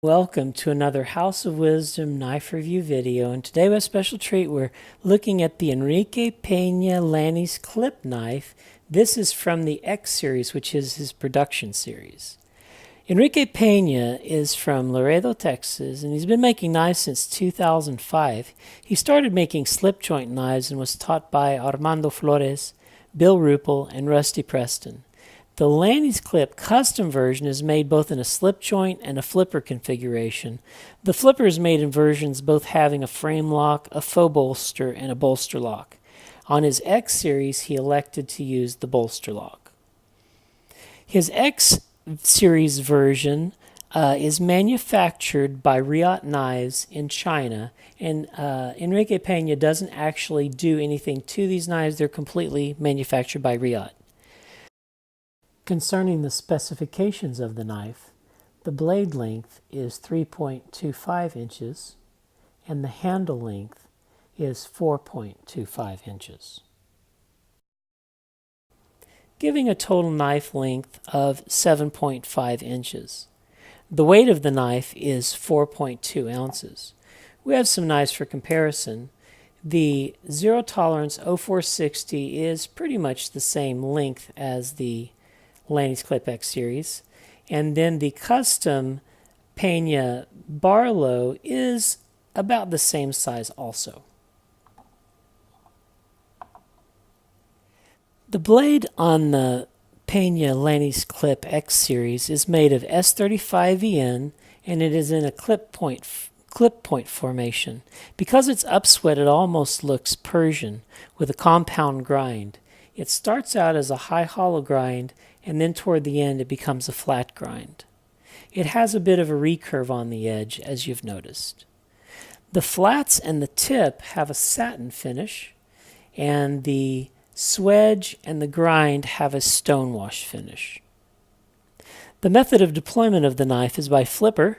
Welcome to another House of Wisdom knife review video, and today with a special treat we're looking at the Enrique Pena Lanny's clip knife. This is from the X series, which is his production series. Enrique Pena is from Laredo, Texas, and he's been making knives since 2005. He started making slip joint knives and was taught by Armando Flores, Bill Ruppel, and Rusty Preston. The Lanny's Clip custom version is made both in a slip joint and a flipper configuration. The flipper is made in versions both having a frame lock, a faux bolster, and a bolster lock. On his X series, he elected to use the bolster lock. His X series version is manufactured by Reate Knives in China, and Enrique Pena doesn't actually do anything to these knives. They're completely manufactured by Reate. Concerning the specifications of the knife, the blade length is 3.25 inches and the handle length is 4.25 inches, giving a total knife length of 7.5 inches. The weight of the knife is 4.2 ounces. We have some knives for comparison. The Zero Tolerance 0460 is pretty much the same length as the Lanny's Clip X series, and then the custom Pena Barlow is about the same size also. The blade on the Pena Lanny's Clip X series is made of S35VN, and it is in a clip point formation. Because it's upswept, it almost looks Persian with a compound grind. It starts out as a high hollow grind, and then toward the end it becomes a flat grind. It has a bit of a recurve on the edge, as you've noticed. The flats and the tip have a satin finish, and the swedge and the grind have a stonewash finish. The method of deployment of the knife is by flipper.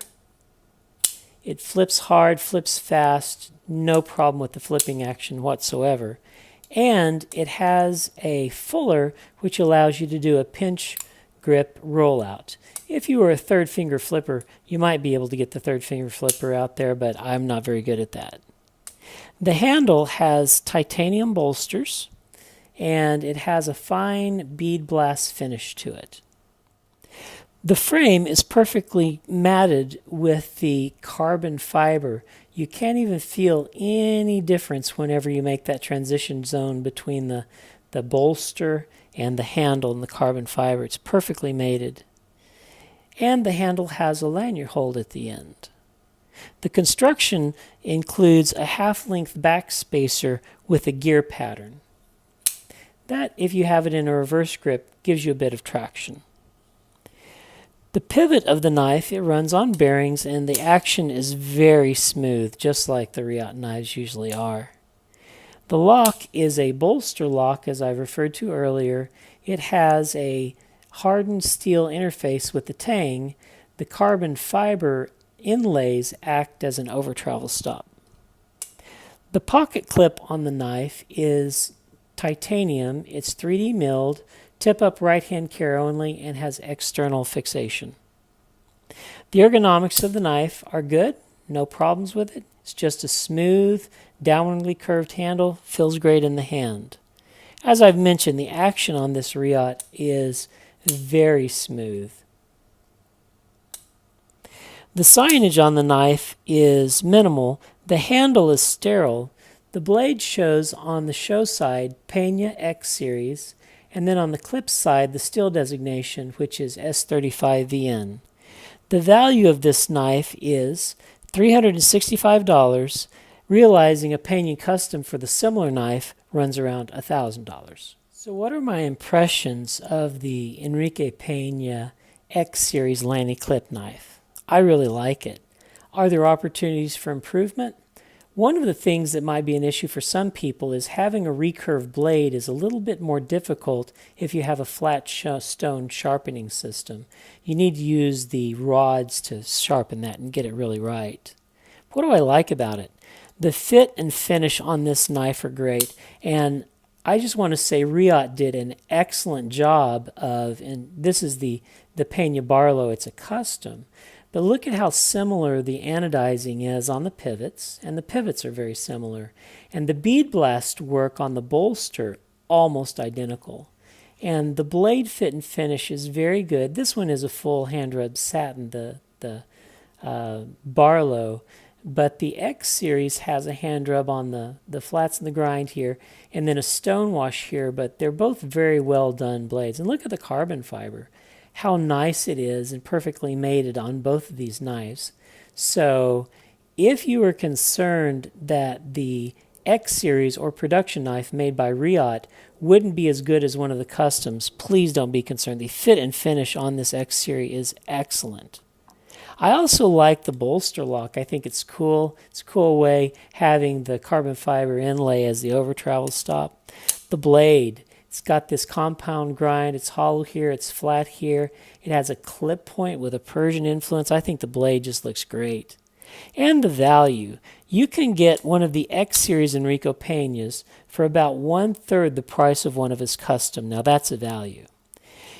It flips hard, flips fast, no problem with the flipping action whatsoever. And it has a fuller which allows you to do a pinch grip rollout. If you were a third finger flipper, you might be able to get the third finger flipper out there, but I'm not very good at that. The handle has titanium bolsters, and it has a fine bead blast finish to it. The frame is perfectly matted with the carbon fiber. You can't even feel any difference whenever you make that transition zone between the bolster and the handle and the carbon fiber. It's perfectly mated. And the handle has a lanyard hold at the end. The construction includes a half-length back spacer with a gear pattern. That, if you have it in a reverse grip, gives you a bit of traction. The pivot of the knife, it runs on bearings, and the action is very smooth, just like the Reate knives usually are. The lock is a bolster lock, as I referred to earlier. It has a hardened steel interface with the tang. The carbon fiber inlays act as an over-travel stop. The pocket clip on the knife is titanium. It's 3D milled, tip-up right-hand care only, and has external fixation. The ergonomics of the knife are good, no problems with it. It's just a smooth, downwardly curved handle, feels great in the hand. As I've mentioned, the action on this Reate is very smooth. The signage on the knife is minimal. The handle is sterile. The blade shows on the show side Pena X series, and then on the clip side the steel designation, which is S35VN. The value of this knife is $365, realizing a Pena custom for the similar knife runs around $1,000. So what are my impressions of the Enrique Pena X series Lanny clip knife? I really like it. Are there opportunities for improvement? One of the things that might be an issue for some people is having a recurved blade is a little bit more difficult if you have a flat stone sharpening system. You need to use the rods to sharpen that and get it really right. What do I like about it? The fit and finish on this knife are great, and I just want to say Reate did an excellent job of, and this is the Pena Barlow, it's a custom, But look at how similar the anodizing is on the pivots, and the pivots are very similar. And the bead blast work on the bolster, almost identical. And the blade fit and finish is very good. This one is a full hand-rubbed satin, the Barlow, but the X series has a hand rub on the flats and the grind here, and then a stone wash here, but they're both very well done blades. And look at the carbon fiber, how nice it is and perfectly mated on both of these knives. So if you are concerned that the X series or production knife made by Reate wouldn't be as good as one of the customs, please don't be concerned. The fit and finish on this X series is excellent. I also like the bolster lock. I think it's cool. It's a cool way having the carbon fiber inlay as the over travel stop. The blade, it's got this compound grind. It's hollow here, it's flat here. It has a clip point with a Persian influence. I think the blade just looks great. And the value. You can get one of the X series Enrico Pena's for about 1/3 the price of one of his custom. Now that's a value.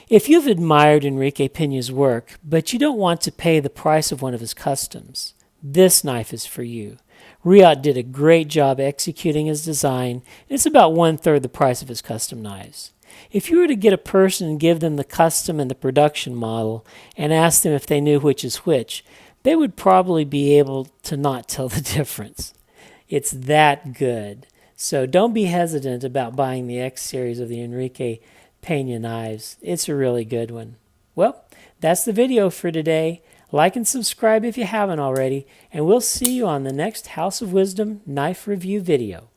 If you've admired Enrique Pena's work, but you don't want to pay the price of one of his customs, this knife is for you. Reate did a great job executing his design, and it's about 1/3 the price of his custom knives. If you were to get a person and give them the custom and the production model and ask them if they knew which is which, they would probably be able to not tell the difference. It's that good. So don't be hesitant about buying the X series of the Enrique Pena knives. It's a really good one. Well, that's the video for today. Like and subscribe if you haven't already, and we'll see you on the next House of Wisdom knife review video.